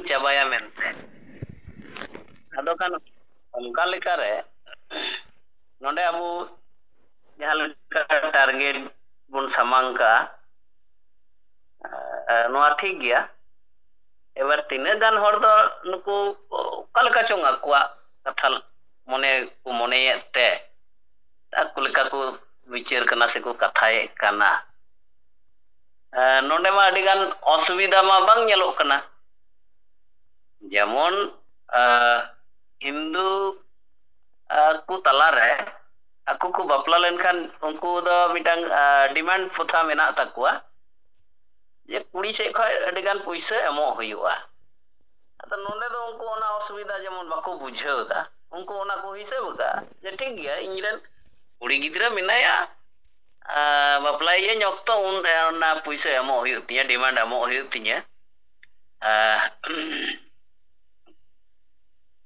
चाबाया मेनते आदो कान onka lekare nonde abu jahan leka target bun samangka noa ठीक गया एबार तीना गान हर दो नुकु ओका लेका चोंग आकुआ कथा मने को मने ते आकु लेका को विचार कना से को कथाए कना नोंडे मा अडी गान असुविधा मा बांग नेलो कना जेमन हिंदू को तलारे aku ko bapla lenkan unku do mitang demand putha mena takua je kuri se khoi adigan puisa emo huyua ata nonde do unku ona asubida jemon bako bujhau da unku ona ko hisab ga je thik gya ingiren kuri gidra menaya bapla ye nyokto ona puisa emo huyu tinya demand emo huyu tinya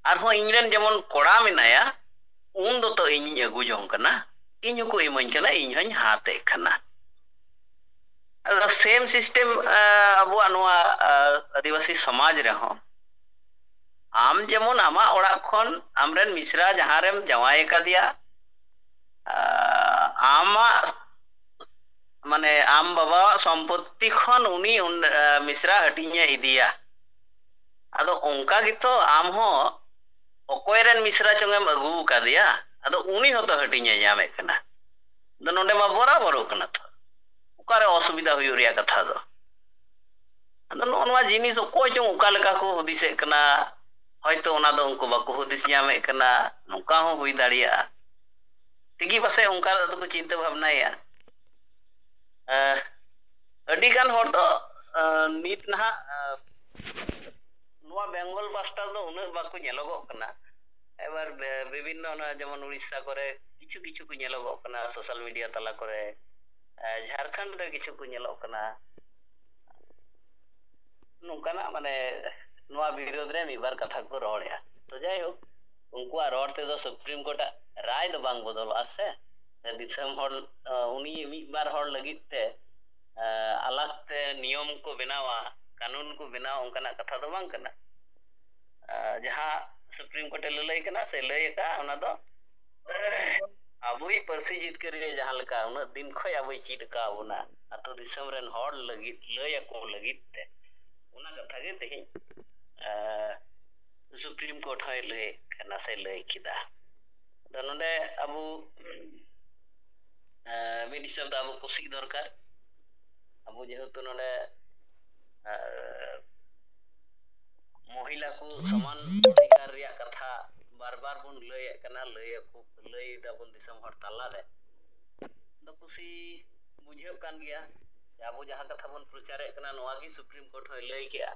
arho ingren jemon kora menaya उन दो तो इन अगू जों कना इन को इमन कना इन हन हाते कना सेम सिस्टम अबु अनवा आदिवासी समाज रे हो आम जेमन आमा ओड़ा खन आमरेन मिश्रा जहारेम जवाय का दिया आमा माने आम बाबा संपत्ति खन उनी मिश्रा हटिnya इदिया आदो ओंका गितो आम हो ओकोयरेन मिश्रा चोंगेम अगू का दिया अदो उनी होतो हटिnya यामे कना द नोंडे मा बराबर कना तो उकारे असुविधा हुयो रिया कथा दो अदो नोनवा जिनिस ओकोय चों उका लेका को हुदिसे कना हयतो ओना दो उनको बाको हुदिस यामे कना नुका हो हुई दाड़िया तिगी पासे उनका दो को चिंता भावनाया अडी गान हर दो नीत ना नुआ बेंगल पास्टा दो उन बाको नेलोगो कना एबार विभिन्न जेमन उड़ीसा करे किछु किछु को नेलोगो कना सोशल मीडिया तला करे झारखंड रे किछु को नेलो कना नुकाना माने नुआ विरोध रे मिबार कथा को रोड़या तो जाय हो उनकुआ रोड ते दो सुप्रीम कोर्ट राय दो बांग बदल आसे दिसम हर उनी मिबार हर लगित ते अलग ते नियम को बनावा कानून को बनावा उनका कथा दो बांग कना जहाँ सुप्रीम कोर्ट ललय कना से लय का ओना दो अबुई परसी जीत करे जहाँ लका उन दिन खय अबुई चीट का उना अतो दिसम रेन हर लगित लय को लगित ते उना कथा गे तेहि सुप्रीम कोर्ट हय लय कना से लय किदा द नोंडे अबु मिड शब्द अबु कुसी दरकार अबु जेहेतु नोंडे महिला को समान अधिकार रिया कथा बार बार बुन लय कना लय को लय दाबुन दिसम हर तला रे द कुसी बुझेव कान गया आबो जहां कथा बुन प्रचार कना नोआ की सुप्रीम कोर्ट होय लय गया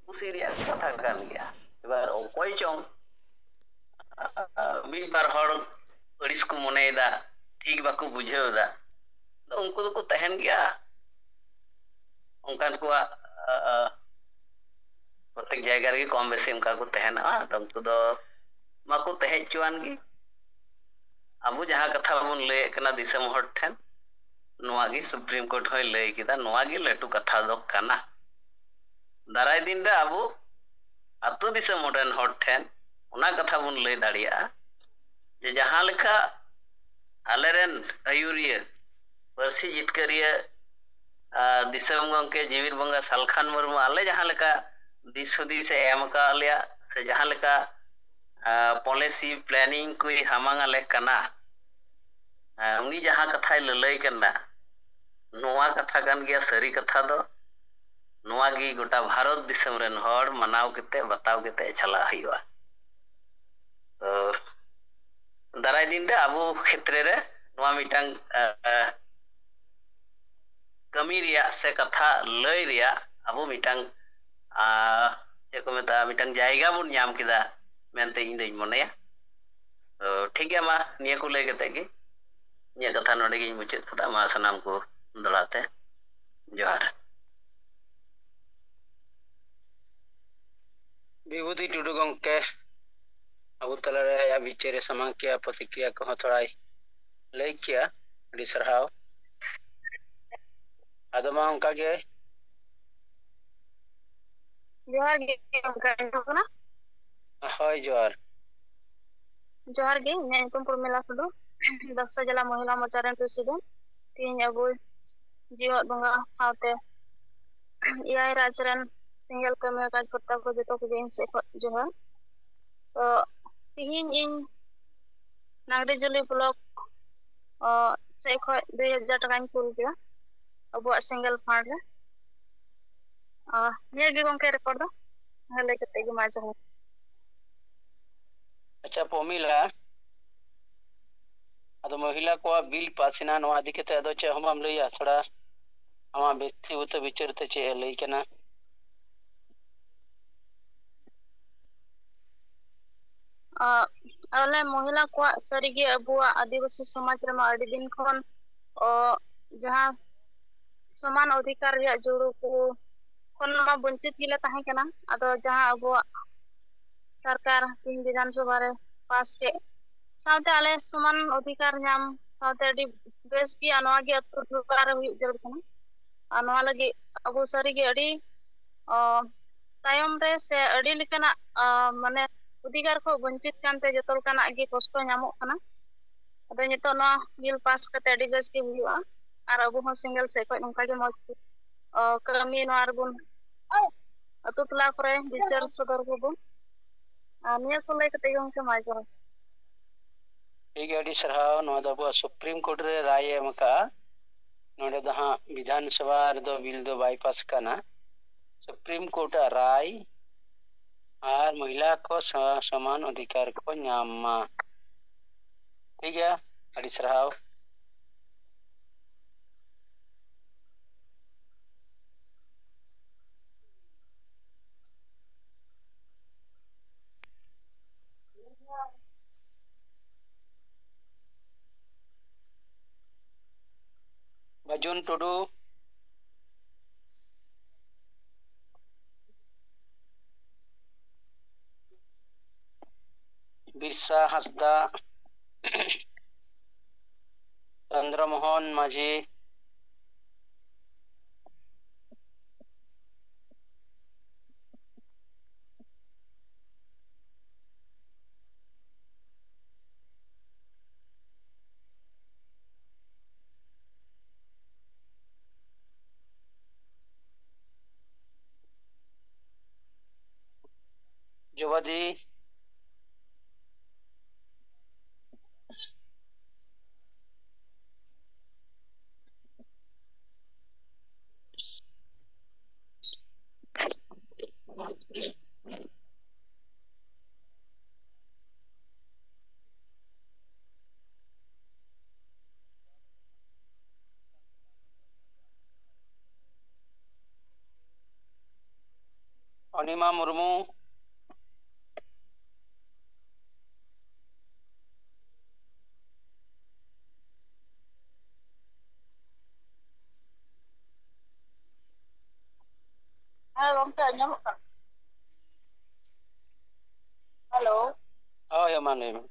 कुसी रिया कथा कान गया एबार ओकोय चों मी बार हर अड़िस को मनेदा ठीक बाको बुझेवदा तो उनको तो को तहन गया उनकान को प्रत्येक जगह रे कम बेसी उनका को तहना तो उनको दो माको तहे चुआन गी अबु जहां कथा बन लय कना दिसम हर ठन नोआगी सुप्रीम कोर्ट होय लय किदा नोआगी लटू कथा दो कना दाराय दिन रे अबु अतु दिसम मॉडर्न हर ठन उना कथा बन लय दाड़िया जे जहां लेखा आलेरेन आयुरिया परसी जितकरिया दिसम गंके जीविर बंगा सालखान मुर्मू आले जहां लेका दिसुदी से एम का लिया से जहां लेका पॉलिसी प्लानिंग कोई हमांग आले कना उनी जहां कथा ललय कना नोआ कथा कान गया सरी कथा दो नोआ गी गोटा भारत दिसम रेन हर मनाव केते बताव केते चला हयुआ तो दाराय दिन रे अबु क्षेत्र रे नोआ मिटांग कमी रिया से कथा लय रिया अबु मिटांग चे को मेता मिटांग जायगा बुन नाम किदा मेनते इन दई मनेया तो ठीक है मा निया को लय केते गी निया कथा नोडे गी मुचेत कदा मा सनाम को दलाते जोहार विभूति टुडू गंके अब तलारे या विचारे समांग किया प्रतिक्रिया को थोड़ा लय किया अड़ी सरहाव आदमा उनका के ᱡᱚᱦᱟᱨ ᱜᱮ ᱜᱚᱝᱠᱮ ᱟᱸᱡᱚᱢᱚᱜ ᱠᱟᱱᱟ? ᱦᱳᱭ ᱡᱚᱦᱟᱨ ᱡᱚᱦᱟᱨ ᱜᱮ, ᱤᱧᱟᱹᱜ ᱧᱩᱛᱩᱢ ᱯᱨᱚᱢᱤᱞᱟ ᱴᱩᱰᱩ, ᱵᱟक्ᱥᱟ ᱡᱮᱞᱟ ᱢᱚᱦᱤᱞᱟ ᱢᱳᱨᱪᱟ ᱨᱮᱱ ᱯᱨᱮᱥᱤᱰᱮᱱᱴ। ᱛᱮᱦᱮᱧ ᱟᱵᱚ ᱡᱤᱣᱮᱫ ᱵᱚᱸᱜᱟ ᱥᱟᱶᱛᱮ 7 ᱨᱟᱡᱽ ᱨᱮᱱ ᱥᱮᱸᱜᱮᱞ ᱠᱟᱹᱢᱤ ᱠᱟᱨᱡᱠᱚᱨᱛᱟ ᱠᱚ ᱡᱚᱛᱚ ᱠᱚᱜᱮ ᱤᱧ ᱥᱮᱫ ᱠᱷᱚᱱ ᱡᱚᱦᱟᱨ। ᱛᱚ ᱛᱮᱦᱮᱧ ᱤᱧ ᱱᱟᱜᱨᱤᱡᱩᱞᱤ ᱵᱞᱚᱠ ᱥᱮᱡ ᱠᱷᱚᱡ 2000 ᱴᱟᱠᱟᱧ ᱠᱩᱞ ᱠᱮᱫᱟ ᱟᱵᱚᱣᱟᱜ ᱥᱮᱸᱜᱮᱞ ᱯᱷᱟᱸᱰ ᱨᱮ। ᱱᱤᱭᱟᱹ ᱜᱮ ᱜᱚᱝᱠᱮ ᱨᱮᱠᱚᱨᱰ ᱫᱚ, ᱞᱟᱹᱭ ᱠᱟᱛᱮ ᱜᱮ ᱢᱟ ᱡᱚᱦᱟᱨ। ᱟᱪᱪᱷᱟ ᱯᱨᱚᱢᱤᱞᱟ, ᱟᱫᱚ ᱢᱚᱦᱤᱞᱟ ᱠᱚᱣᱟᱜ ᱵᱤᱞ ᱯᱟᱥ ᱮᱱᱟ, ᱱᱚᱣᱟ ᱤᱫᱤ ᱠᱟᱛᱮ ᱟᱫᱚ ᱪᱮᱫ ᱦᱚᱸ ᱵᱟᱢ ᱞᱟᱹᱭᱟ? ᱛᱷᱚᱲᱟ ᱟᱢᱟᱜ ᱵᱮᱠᱛᱤᱜᱚᱛᱚ ᱵᱤᱪᱟᱹᱨ ᱛᱮ ᱪᱮᱫ ᱮ ᱞᱟᱹᱭ ᱠᱟᱱᱟ? ᱟᱞᱮ ᱢᱚᱦᱤᱞᱟ ᱠᱚᱣᱟᱜ ᱥᱟᱹᱨᱤᱜᱮ ᱟᱵᱚᱣᱟᱜ ᱟᱹᱫᱤᱵᱟᱹᱥᱤ ᱥᱚᱢᱟᱡᱽ ᱨᱮᱢᱟ ᱟᱹᱰᱤ ᱫᱤᱱ ᱠᱷᱚᱱ ᱡᱟᱦᱟᱸ ᱥᱚᱢᱟᱱ ᱚᱫᱷᱤᱠᱟᱨ ᱨᱮᱭᱟᱜ ᱡᱩᱲᱩ ᱠᱚ ᱠᱷᱚᱱ ᱢᱟ ᱵᱚᱧᱪᱤᱛ ᱜᱮᱞᱮ ᱛᱟᱦᱮᱸ ᱠᱟᱱᱟ। ᱟᱫᱚ ᱡᱟᱦᱟᱸ ᱟᱵᱚᱣᱟᱜ ᱥᱚᱨᱠᱟᱨ ᱛᱤᱦᱤᱧ ᱵᱤᱫᱷᱟᱱ ᱥᱚᱵᱷᱟ ᱨᱮ ᱯᱟᱥ ᱠᱮᱫ ᱥᱟᱶᱛᱮ ᱟᱞᱮ ᱥᱚᱢᱟᱱ ᱚᱫᱷᱤᱠᱟᱨ ᱧᱟᱢ ᱥᱟᱶᱛᱮ ᱟᱹᱰᱤ ᱵᱮᱥ ᱜᱮᱭᱟ, ᱱᱚᱣᱟ ᱜᱮ ᱟᱹᱛᱩ ᱴᱚᱞᱟ ᱨᱮ ᱦᱩᱭᱩᱜ ᱡᱟᱹᱨᱩᱲ ᱠᱟᱱᱟ। ᱟᱨ ᱱᱚᱣᱟ ᱞᱟᱹᱜᱤᱫ ᱟᱵᱚ ᱥᱟᱹᱨᱤᱜᱮ ᱟᱹᱰᱤ ᱛᱟᱭᱚᱢ ᱨᱮ ᱥᱮ ᱟᱹᱰᱤ ᱞᱮᱠᱟᱱᱟᱜ ᱢᱟᱱᱮ ᱚᱫᱷᱤᱠᱟᱨ ᱠᱷᱚᱱ ᱵᱚᱧᱪᱤᱛ ᱠᱟᱱᱛᱮ ᱡᱚᱛᱚ ᱞᱮᱠᱟᱱᱟᱜ ᱜᱮ ᱠᱚᱥᱴᱚ ᱧᱟᱢᱚᱜ ᱠᱟᱱᱟ। ᱟᱫᱚ ᱱᱤᱛᱚᱜ ᱱᱚᱣᱟ ᱵᱤᱞ ᱯᱟᱥ ᱠᱟᱛᱮ ᱟᱹᱰᱤ ᱵᱮᱥ ᱜᱮ ᱦᱩᱭᱩᱜᱼᱟ। ᱟᱨ ᱟᱵᱚ ᱦᱚᱸ ᱥᱮᱸᱜᱮᱞ ᱥᱮᱫ ᱠᱷᱚᱱ ᱱᱚᱝᱠᱟ ᱜᱮ ᱢᱚᱸᱡᱽ ᱠᱟᱹᱢᱤ ᱱᱚᱣᱟ ᱨᱮᱵᱚᱱ ᱟᱛᱳ ᱴᱚᱞᱟ ᱠᱚᱨᱮ ᱵᱤᱪᱟᱹᱨ ᱥᱚᱫᱚᱨ ᱠᱚᱵᱚᱱ। ᱟᱨ ᱱᱤᱭᱟᱹ ᱠᱚ ᱞᱟᱹᱭ ᱠᱟᱛᱮ ᱜᱮ ᱜᱚᱝᱠᱮ ᱢᱟ ᱡᱚᱦᱟᱨ। ᱴᱷᱤᱠ ᱜᱮᱭᱟ, ᱟᱹᱰᱤ ᱥᱟᱨᱦᱟᱣ। ᱱᱚᱣᱟ ᱫᱚ ᱟᱵᱚᱣᱟᱜ ᱥᱩᱯᱨᱤᱢ ᱠᱳᱨᱴ ᱨᱮ ᱨᱟᱭ ᱮ ᱮᱢ ᱟᱠᱟᱜᱼᱟ। ᱱᱚᱰᱮ ᱫᱚ ᱦᱟᱸᱜ ᱵᱤᱫᱷᱟᱱ ᱥᱚᱵᱷᱟ ᱨᱮᱫᱚ ᱵᱤᱞ ᱫᱚ ᱵᱟᱭ ᱯᱟᱥ ᱟᱠᱟᱱᱟ। ᱥᱩᱯᱨᱤᱢ ᱠᱳᱨᱴᱟᱜ ᱨᱟᱭ ᱟᱨ ᱢᱚᱦᱤᱞᱟ ᱠᱚ ᱥᱚᱢᱟᱱ ᱚᱫᱷᱤᱠᱟᱨ ᱠᱚ ᱧᱟᱢ ᱢᱟ। ᱴᱷᱤक ᱜᱮᱭᱟ, ᱟᱹᱰᱤ ᱥᱟᱨᱦᱟᱣ। ᱵᱟᱹᱡᱩᱱ ᱴᱩᱰᱩ, ᱵᱤᱨᱥᱟ ᱦᱟᱸᱥᱫᱟ, ᱪᱚᱱᱫᱨᱚ ᱢᱳᱦᱚᱱ ᱢᱟᱹᱡᱷᱤ, ᱡᱚᱵᱟᱫᱤ, অনিমা মুর্মু, ᱦᱮᱸ ᱜᱚᱝᱠᱮ ᱟᱸᱡᱚᱢᱚᱜ ᱠᱟᱱᱟ? ᱦᱮᱞᱳ, ᱦᱳᱭ ᱢᱟ ᱞᱟᱹᱭ ᱢᱮ।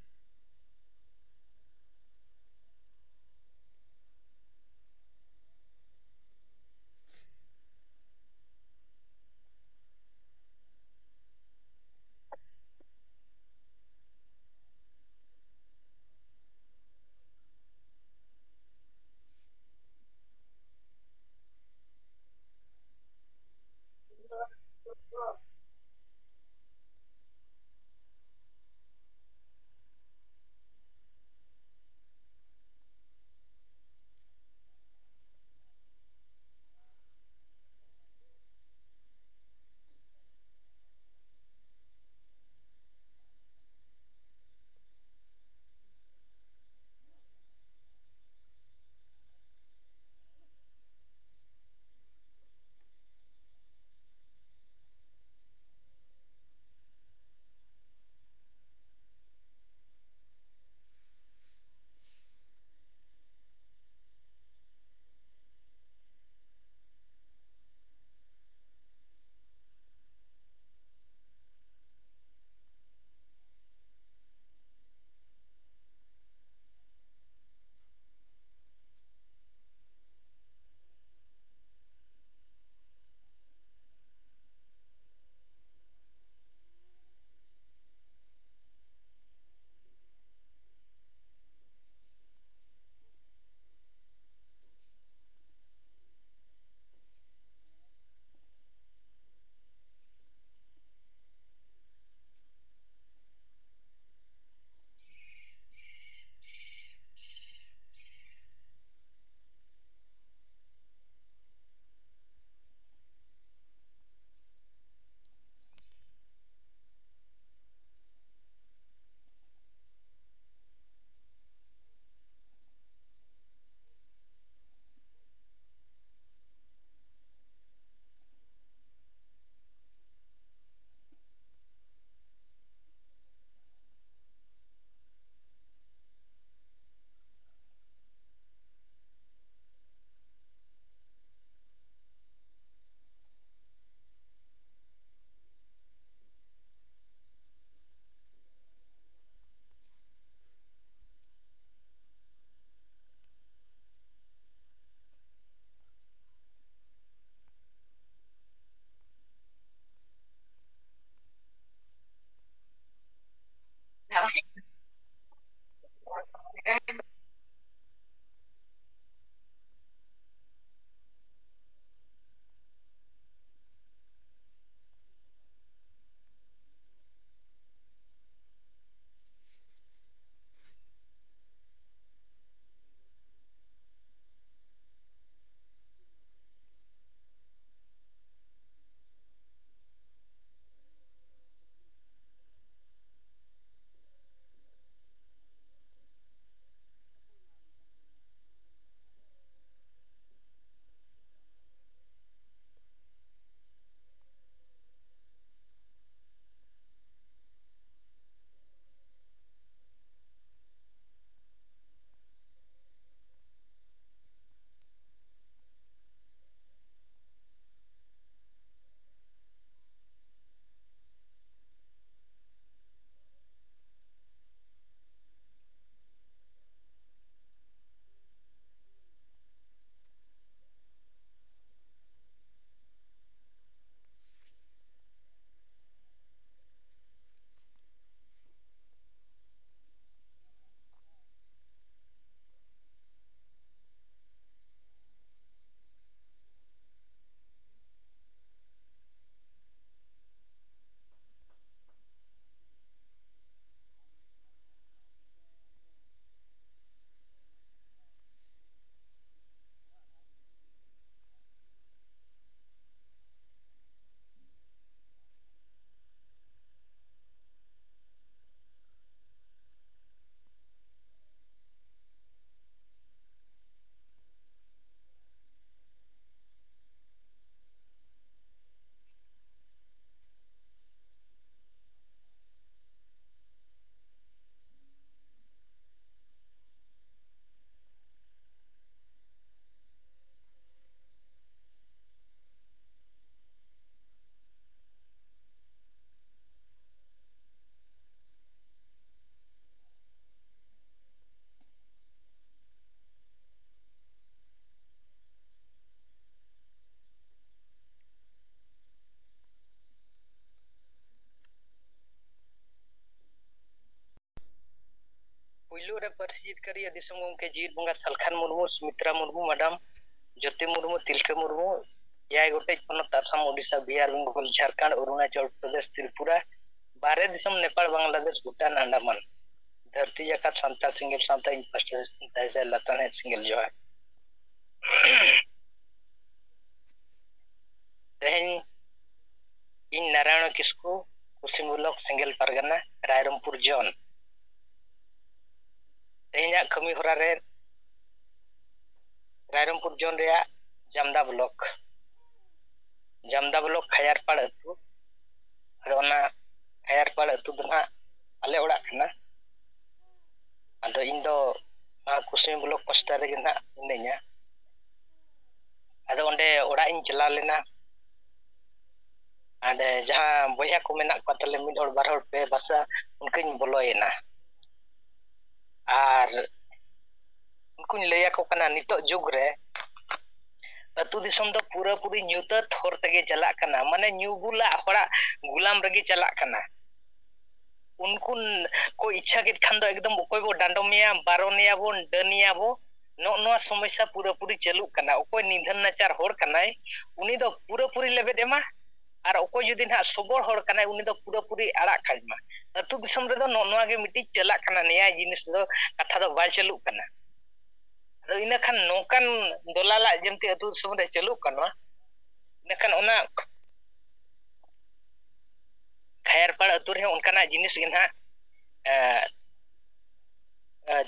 पहलू रे पार्सी जितकारिया दिसम गमके जीर बंगा सालखान मुर्मू सुमित्रा मुर्मू मैडम ज्योति मुर्मू तिलके मुर्मू याय गोटे पनत आसाम ओडिशा बिहार बेंगल झारखंड अरुणाचल प्रदेश त्रिपुरा बारे दिसम नेपाल बांग्लादेश भूटान अंडमान धरती जाकात Santal single Santa in first जैसे लतन है सिंगल जो है तेहन इन नारायण किस्कू कुसिमुलक सिंगल परगना रायरंगपुर जोन तेहना कमी होरा रे रायरंगपुर जोन रे जामदा ब्लॉक खयारपाड़ अतु अदोना खयारपाड़ अतु दना आले ओड़ा कना अदो इन दो कुसिम ब्लॉक पास्टा रे ना इने냐 अदो ओंडे ओड़ा इन चला लेना आदे जहां बोया को मेना को तले मिड और बार पे भाषा उनकिन बोलोयना आर उनको लैया को कना नितो जुग रे अतु दिसम दो पूरा पूरी न्यूता थोर तगे चला कना माने न्यूबुला होड़ा गुलाम रगे चला कना उनको को इच्छा के खान दो एकदम कोई बो डांडोमिया बारोनिया बो डनिया बो नो समस्या पूरा पूरी चलू कना कोई निधन नचार होर कनाय उनी दो पूरा पूरी लेबेद एमा और ओको जुदी ना सबोर होर कनाय उनी दो पूरा पूरी आड़ा खाजमा अतु दिसम रे दो नोआ गे मिटी चला कना निया जिनिस दो कथा दो बाय चलू कना अदो इना खान नोकान दोलाला जेमते अतु दिसम रे चलू कना इना खान ओना खैरपाड़ अतु रे उनकाना जिनिस गे ना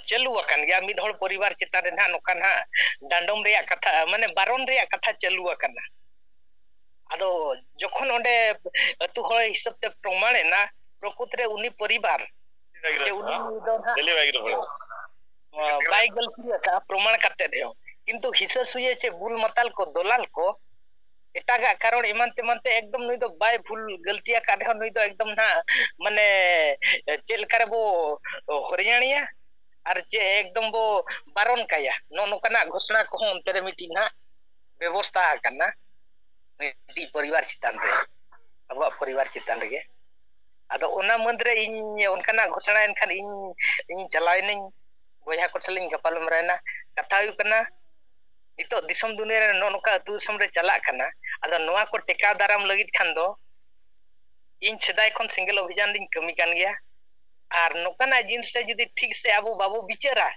चलू अकन गया मिड होड़ परिवार चिता रे ना नोकान हा डांडोम रे कथा माने बारोन रे कथा चलू अकना अदो जखन ओंडे अतु होय हिसाब ते प्रमाण है ना प्रकृत रे उनी परिवार जे उनी दो ना दिल्ली बाइक गलती था प्रमाण करते थे किंतु हिसाब सुये से भूल मताल को दलाल को एटागा कारण इमानते मानते एकदम नई दो बाय भूल गलतिया काढे नई दो एकदम ना माने चेल करे बो हरियाणिया और जे एकदम बो बारन काया नो नोकना घोषणा को अंतर रे मिटी ना व्यवस्था करना मिटी परिवार चितान रे अब परिवार चितान रे आदो ओना मंदरे इन उनकना घोषणा एनखान इन चलाइनी बोया को सलिंग गपालम रेना कथा हुई कना नितो दिसम दुनिया रे नोनका अतु दिसम रे चला कना आदो नोआ को टेका दाराम लगित खान दो इन सदाय खन सिंगल अभियान दिन कमी कान गया और नोकना जिनस जदी ठीक से आबो बाबू बिचारा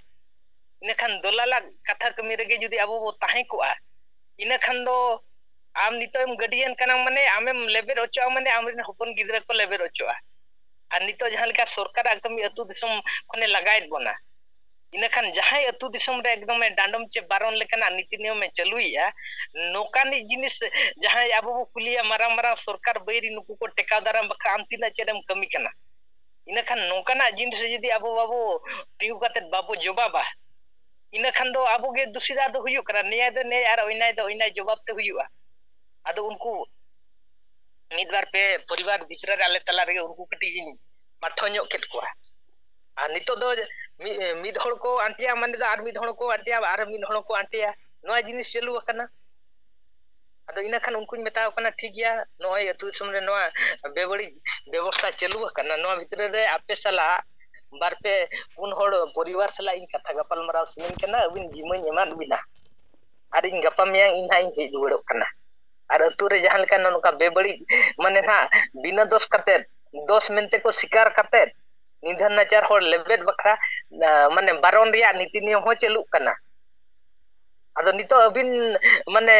इने खान दोलाला कथा कमी रेगे जदी आबो बो ताहे कोआ इने खान दो आम नितोम गडियन कना माने आमेम लेबेर ओचो माने आमरिन हपन गिदरा को लेबेर ओचोआ और नितो जहां लेका सरकार कमी अतु दिसम खने लगायत बना इने खान जहां अतु दिसम रे एकदम डांडम चे बारन लेकना नीति नियम में चलुइया नोकानी जिनिस जहां आबो बो कुलिया मारा सरकार बैरी नुकु को टेका दाराम बखा आमतिना चेदम कमी कना इने खान नोकाना जिनिस जदी आबो बाबू तिगु काते बाबू जवाबा इने खान दो आबो गे दुसिदा दो हुयु करा न्याय दो न्याय और ओइनाय जवाब ते हुयुआ आदो उनको मिद बार पे परिवार भितर आले तला रे उनको कटी पाठो ᱧᱚᱜ केट कोआ आ नितो दो मिद होड़ को आंटिया माने दा आर मिद होड़ को आंटिया आर मिद होड़ को आंटिया नोआ जिनिस चलू अकना आदो इना खान उनको मेताव कना ठीक गया नोय अतु समरे नोआ बेबड़ी व्यवस्था चलू अकना नोआ भितर रे आपे सला बार पे पुन होड़ परिवार सला इन कथा गपाल मराव सिन कना अबिन जिमन एमान बिना are in गपा Mia in high हे दुवड़ो कना और अतु रे जहां लेका नोका बेबड़ी माने ना बिना दोष करते दोष मेनते को शिकार करते निधन नचार होड़ लेबेद बखरा माने बारन रिया नीति नियम हो चलू कना आदो नितो अबिन माने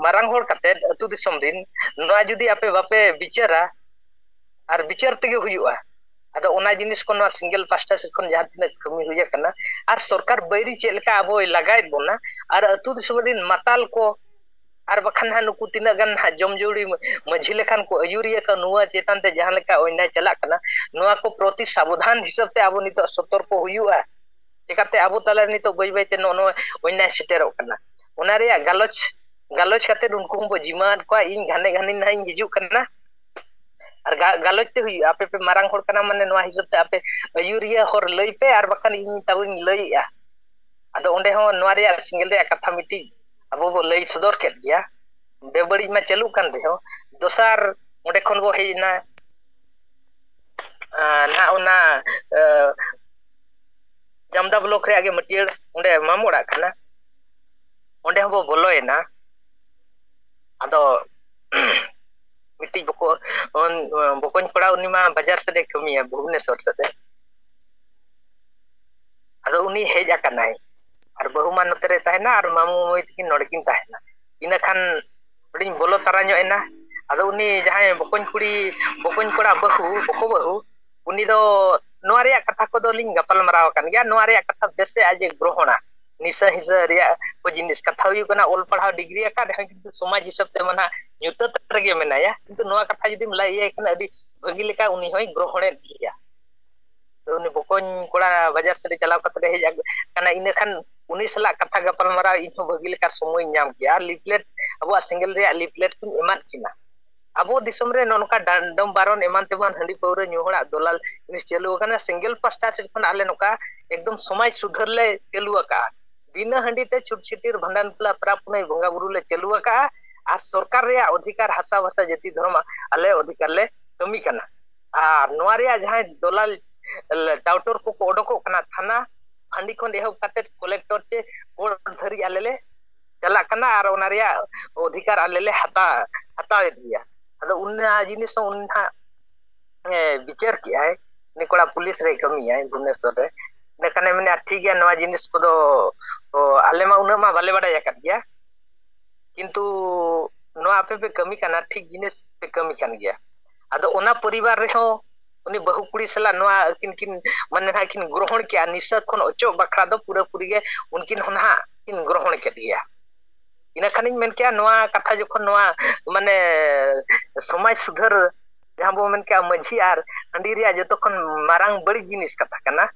मारांग होड़ करते अतु दिसम दिन नोआ जुदी आपे बापे बिचारा और बिचार तेगे हुयुआ आदो ओना जिनिस को नोआ सिंगल पास्टा से खन जहां तिना कमी हुया कना और सरकार बैरी चेलका अबो लगायत बोना और अतु दिसम दिन माताल को और बखान हा नुकु तिना गन हा जमजोड़ी मझी लेखान को अयुरिया का नुआ चेतन ते जहां लेका ओइना चला कना नुआ को प्रति सावधान हिसाब ते आबो नितो सतर्क हुयुआ एकाते आबो तला नितो बई बई ते नो ओइना सेटेरो कना ओना रे गालोच काते उनको हम जिमान को इन घाने ना हिजु कना और गालोच ते हुई आपे पे मारांग होड़ कना माने नुआ हिसाब ते आपे अयुरिया होर लई पे और बखान इन ताबुन लईया आदो ओंडे हो नुआ रे सिंगल रे कथा मिटी अब वो लई सदर के गया बेबड़ी में चलू कान रे हो दोसार ओंडे खन बो हेना ना ओना जामदा ब्लॉक रे आगे मटियर ओंडे मामू ओड़ा कना ओंडे हबो बोलोयना आदो मिट्टी बकोन पड़ा उनी मा बाजार से कमिया भुवनेश्वर से आदो उनी हेज आकनाय और बहु मान नोते रे ताहेना और मामू मई तकिन नोडकिन ताहेना इना खान बडिन बोलो तारा ᱧᱚᱜ एना आदो उनी जहां बकोन कोड़ा बहु उनी दो नोआ रे कथा को दो लिंग गपल मराव कान गया नोआ रे कथा बेसे आज ग्रहणा निसा हिसा रे को जिनिस कथा हुई कना ओल पढ़ा डिग्री का किंतु समाज हिसाब ते मना ᱧᱩᱛᱟᱹᱛ ᱨᱮᱜᱮ ᱢᱮᱱᱟᱭᱟ किंतु ᱱᱚᱣᱟ ᱠᱟᱛᱷᱟ ᱡᱩᱫᱤᱢ ᱞᱟᱹᱭᱟᱭ ᱠᱟᱱᱟ ᱟᱹᱰᱤ ᱵᱷᱟᱹᱜᱤ ᱞᱮᱠᱟ ᱩᱱᱤ ᱦᱚᱸᱭ ᱜᱨᱚᱦᱚණᱮᱫ ᱜᱮᱭᱟ ᱛᱚ ᱩᱱᱤ ᱵᱚᱠᱚᱧ ᱠᱚᱲᱟ ᱵᱟᱡᱟᱨ ᱥᱮᱫ ᱪᱟᱞᱟᱣ ᱠᱟᱛᱮ ᱦᱮᱡ ᱠᱟᱱᱟ ᱤᱱᱟᱹ ᱠᱷᱟᱱ ᱩᱱᱤ ᱥᱟᱞᱟᱜ ᱠᱟᱛᱷᱟ ᱜᱟᱯᱟᱞ ᱢᱟᱨᱟᱣ ᱤᱧ ᱦᱚᱸ ᱵᱷᱟᱹᱜᱤ ᱞᱮᱠᱟ ᱥᱚᱢᱚᱭ ᱧᱟᱢ ᱠᱮᱭᱟ ᱟᱨ ᱞᱤᱯᱞᱮᱴ ᱟᱵᱚᱣᱟᱜ ᱥᱤᱝᱜᱮᱞ ᱨᱮᱭᱟᱜ ᱞᱤᱯᱞᱮᱴ ᱠᱚᱧ ᱮᱢᱟᱫ ᱠᱤᱱᱟ ᱟᱵᱚ ᱫᱤᱥᱚᱢ ᱨᱮ ᱱᱚᱝᱠᱟ ᱰᱟᱸᱰᱚᱢ ᱵᱟᱨᱚᱱ ᱮᱢᱟᱱ ᱛᱮᱢᱟᱱ ᱦᱟᱺᱰᱤ ᱯᱟᱹᱣᱨᱟᱹ ᱧᱩ ᱦᱚᱲᱟᱜ ᱫᱚᱞᱟᱞ ᱡᱤᱱᱤᱥ ᱪᱟᱹᱞᱩ ᱟᱠᱟᱱᱟ ᱥᱤᱝᱜᱮᱞ ᱯᱟᱥᱴᱟ ᱥᱮᱫ ᱠᱷᱚᱱ ᱟᱞᱮ ᱱᱚᱝᱠᱟ एकदम समाज सुधर ले चलू आका बिना हंडी ते छुट छिटिर भंडान पला प्राप नै बंगा बुरु ले चलू आका और सरकार रे अधिकार हासा भाता जति धर्म आले अधिकार ले कमी कना और नोआ रे जहां दलाल टाउटर को ओडको कना थाना हंडी खन एहो काटे कलेक्टर चे कोर्ट धरी आले ले चला कना और ओना रे अधिकार आले ले हता दिया अदो उन्ना जिनिस उन्ना विचार किया है निकोड़ा पुलिस रे कमी है भुवनेश्वर रे नेकाने मने ठीक गया नवा जिनिस को दो आले मा उना मा बाले बड़ा याकत गया किंतु नवा आपे पे कमी काना ठीक जिनिस पे कमी कान गया आदो ओना परिवार रे हो उनी बहु कुड़ी सला नवा किन माने ना किन ग्रहण किया निसा खन अचो बखरा दो पूरा पूरी गे उनकिन होना किन ग्रहण के दिया इना खानिन मेन किया नवा कथा जखन नवा माने समाज सुधर जहां बो मेन किया मझी आर हंडी रिया जतखन मारांग बड़ी जिनिस कथा कना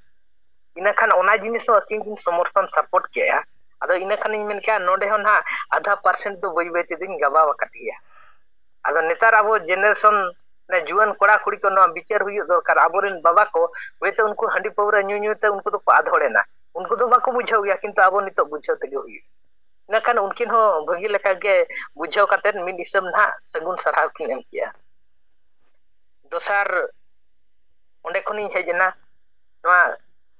इना खान ओना जिनिस अकिन समर्थन सपोर्ट किया आदो इना खान मेन किया नोडे हो ना आधा % दो बई बई दिन गबा वकटिया आदो नेतार आबो जनरेशन ने जुआन कोड़ा कुड़ी को नो विचार हुई दरकार आबोरिन बाबा को वेते उनको हंडी पौरा न्यू न्यू ते उनको तो आधोड़ेना उनको तो बाको बुझाव गया किंतु आबो नितो बुझाव तेगे हुई इना खान उनकिन हो भगी लेका के बुझाव काते मिन इसम ना सगुन सराव किन एम किया दोसार ओंडे खनि हेजना नोआ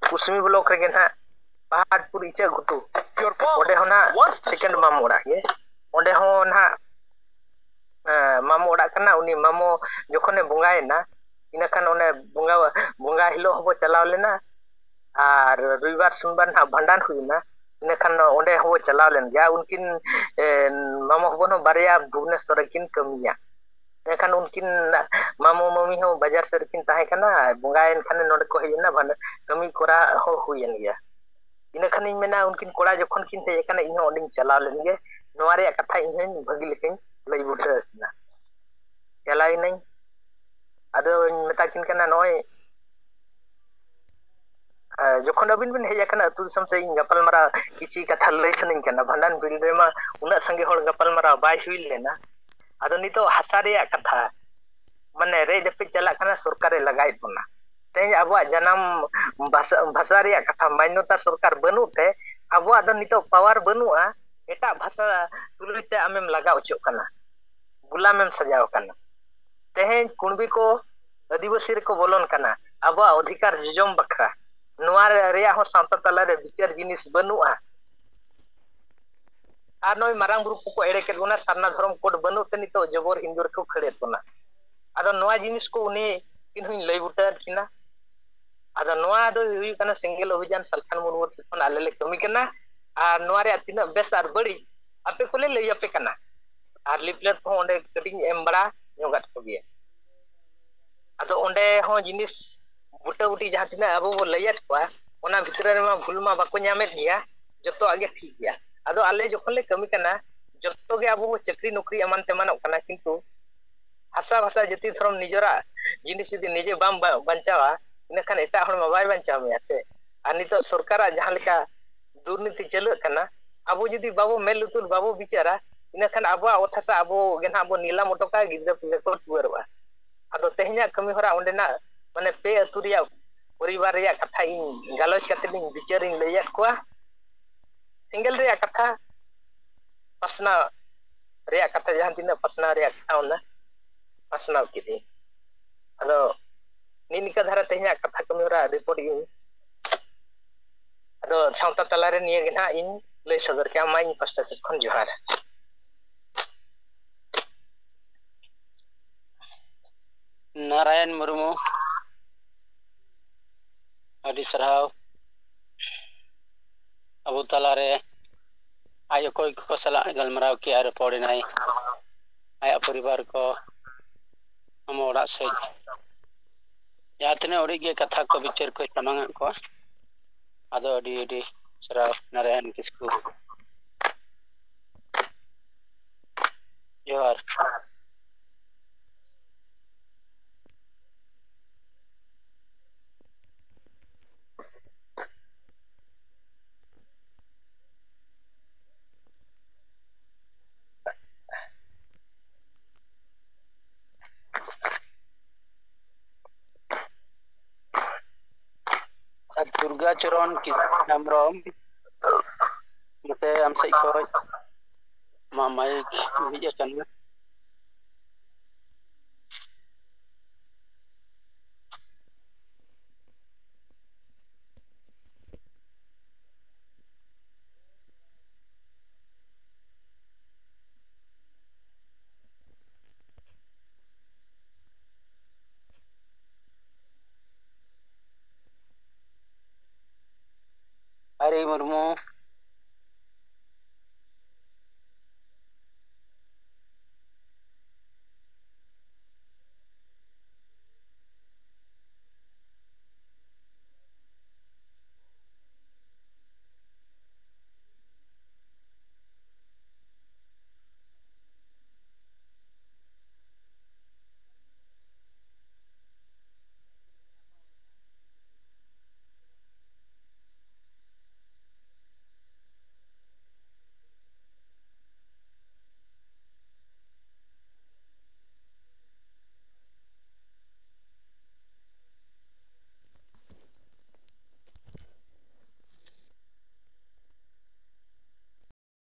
कुसमी ब्लॉक रे ना पहाड़पुर इचा घुटू ओंडे होना सेकंड मामू ओड़ा गे ओंडे हो ना मामू ओड़ा कना उनी मामू जखने बंगायना इना खान ओने बंगा हिलो हबो चलाव लेना और रविवार सोमवार ना भंडान हुईना इना खान ओंडे हबो चलाव लेन गया उनकिन मामू हबो बारिया भुवनेश्वर किन कमिया एखान उनकिन मामू मम्मी हो बाजार से किन ताहे कना बंगायन खाने नोड को हेना भान कमी कोरा हो हुयन गया इना खानिन मेना उनकिन कोड़ा जखन किन ते कना इन ओडिन चलाव लेन गे नोआ रे कथा इन भगी लेकिन लई बुटा ना चलाई नहीं आदो मेता किन कना नोय जखन अबिन बिन हेजा कना अतु दिसम से इन गपल मारा किछि कथा लई सनिन कना भंडान बिल रे मा उना संगे होड़ गपल मारा बाय हुई लेना आदो नितो हासा रे कथा माने रे जपे चला कना सरकार लगाई बना तेज अबवा जन्म भाषा रे कथा मान्यता सरकार बनुते अबवा दो नितो पावर बनुआ एटा भाषा तुलते आमेम लगा उचो कना गुलामेम सजाव कना तेज कुणबी को आदिवासी रे को बोलन कना अबवा अधिकार जजम बखरा नोआ रे हो सांता तला रे विचार जिनिस बनुआ और नोय मारांग बुरु को एड़े के गुना सारना धर्म कोड बनु ते नितो जबर हिंदुर को खड़े तोना आदो नोआ जिनिस को उनी किन हुई लई बुटा किना आदो नोआ दो हुई कना सिंगल अभियान सलखान मुनवर से कोन आले ले कमी कना और नोआ रे तिना बेस आर बड़ी आपे कोले लई आपे कना और लिपलेट को ओंडे कटिंग एम बड़ा जोगाट को बिया आदो ओंडे हो जिनिस बुटा बुटी जहां तिना अबो बो लईयात कोआ ओना भितर रे मा भूल मा बाको ᱧᱟᱢᱮᱫ गया जतो आगे ठीक गया आदो आले जखन ले कमी कना जतो गे आबो चाकरी नौकरी एमान तेमानक कना किंतु हासा भाषा जति धर्म निजरा जिनिस यदि निजे बाम बंचावा इना खान एटा हण मोबाइल बंचाव में से आ नितो सरकार जहां लेका दुर्नीति चलु कना आबो यदि बाबो मेल उतुल बाबो बिचारा इना खान आबो ओथासा आबो गेना आबो नीला मोटका गिद्रा पिले को टुरवा आदो तेहना कमी हरा ओंडेना माने पे अतुरिया परिवार रे कथा इन गालोच कते दिन बिचारिन लैया कोआ सिंगल रे कथा पसना रे कथा जहां दिन पसना रे कथा ओना पसना किदे अदो निनिका धारा तेहना कथा कमी हरा रिपोर्ट इन ᱟᱫᱚ ᱥᱟᱶᱛᱟ ᱛᱟᱞᱟᱨᱮ ᱱᱤᱭᱟᱹ ᱜᱮ ᱱᱟᱦᱟᱜ ᱤᱧ ᱞᱟᱹᱭ ᱥᱚᱫᱚᱨ ᱠᱮᱜᱼᱟ, ᱢᱟ ᱤᱧ ᱯᱟᱥᱴᱟ ᱥᱮᱫ ᱠᱷᱚᱱ ᱡᱚᱦᱟᱨ᱾ ᱱᱟᱨᱟᱭᱚᱱ ᱢᱩᱨᱢᱩ, ᱟᱹᱰᱤ ᱥᱟᱨᱦᱟᱣ ᱟᱵᱚ ᱛᱟᱞᱟᱨᱮ ᱟᱡ ᱚᱠᱚᱭ ᱠᱚ ᱥᱟᱞᱟᱜ ᱜᱟᱞᱢᱟᱨᱟᱣ ᱠᱮᱜᱼᱟ, ᱨᱚᱯᱚᱲᱮᱱᱟᱭ, ᱟᱭᱟᱜ ᱯᱚᱨᱤᱵᱟᱨ ᱠᱚ, ᱟᱢᱟᱜ ᱚᱲᱟᱜ ᱥᱮᱫ ᱡᱟᱦᱟᱸ ᱛᱤᱱᱟᱹᱜ ᱩᱰᱤᱡ ᱜᱮ ᱠᱟᱛᱷᱟ ᱠᱚ ᱵᱤᱪᱟᱹᱨ ᱠᱚ ᱥᱟᱢᱟᱝᱟᱫ ᱠᱚᱣᱟ, ᱟᱫᱚ ᱟᱹᱰᱤ ᱟᱹᱰᱤ ᱥᱟᱨᱦᱟᱣ ᱱᱟᱨᱟᱭᱚᱱ ᱠᱤᱥᱠᱩ, ᱡᱚᱦᱟᱨ᱾ ᱟᱨ ᱫᱩᱨᱜᱟᱪᱚᱨᱚᱱ ᱦᱮᱢᱵᱨᱚᱢ, ᱱᱚᱛᱮ ᱟᱢ ᱥᱮᱫ ᱠᱷᱚᱡ ᱟᱢᱟᱜ ᱢᱟᱭᱤᱠ ᱡᱷᱤᱡ ᱟᱠᱟᱱᱟ᱾ ᱦᱟᱨᱤ ᱢᱩᱨᱢᱩ,